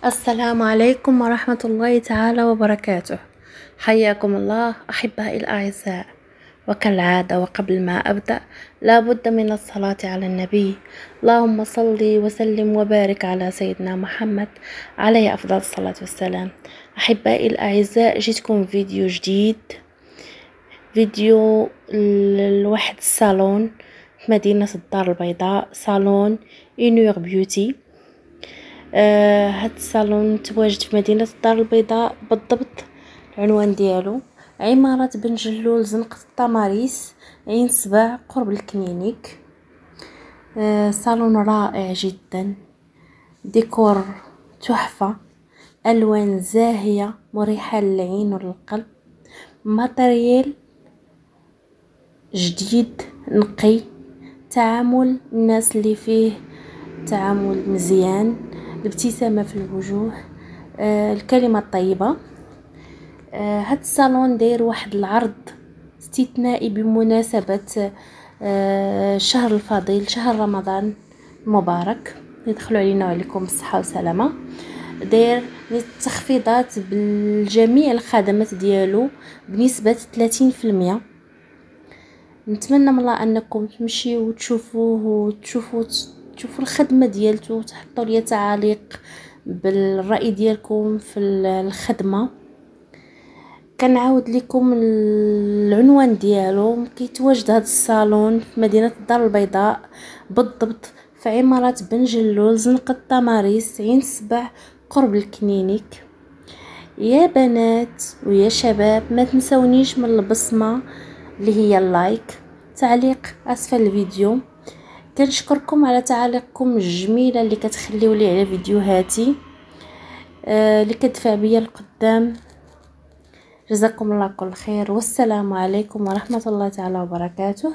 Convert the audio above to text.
السلام عليكم ورحمة الله تعالى وبركاته. حياكم الله أحبائي الأعزاء، وكالعادة وقبل ما أبدأ لا بد من الصلاة على النبي. اللهم صل وسلم وبارك على سيدنا محمد عليه أفضل الصلاة والسلام. أحبائي الأعزاء، جيتكم فيديو جديد، فيديو لواحد الصالون في مدينة الدار البيضاء، صالون إنور بيوتي. هاد الصالون تواجد في مدينة الدار البيضاء، بالضبط العنوان ديالو عمارة بن جلول، زنقة التماريس، عين سبع، قرب الكلينيك. صالون رائع جدا، ديكور تحفة، ألوان زاهية مريحة للعين وللقلب، ماتريال جديد نقي، تعامل الناس اللي فيه تعامل مزيان، الابتسامة في الوجوه، الكلمة الطيبة. هاد الصالون داير واحد العرض استثنائي بمناسبة الشهر الفضيل، شهر رمضان المبارك، يدخلوا علينا وعليكم بالصحة والسلامة. داير تخفيضات بالجميع الخدمات ديالو بنسبة 30%. نتمنى من الله انكم تمشيو وتشوفوه وتشوفوا الخدمه ديالته، وتحطوا لي تعاليق بالراي ديالكم في الخدمه. كنعاود لكم العنوان ديالو. كيتواجد هذا الصالون في مدينه الدار البيضاء، بالضبط في عماره بن جلول، زنقة التماريس، عين سبع، قرب الكلينيك. يا بنات ويا شباب، ما تنسونيش من البصمه اللي هي اللايك، تعليق اسفل الفيديو. كنشكركم على تعاليقكم الجميله اللي كتخليو لي على فيديوهاتي، اللي كتدفع بيا القدام. جزاكم الله كل خير، والسلام عليكم ورحمه الله تعالى وبركاته.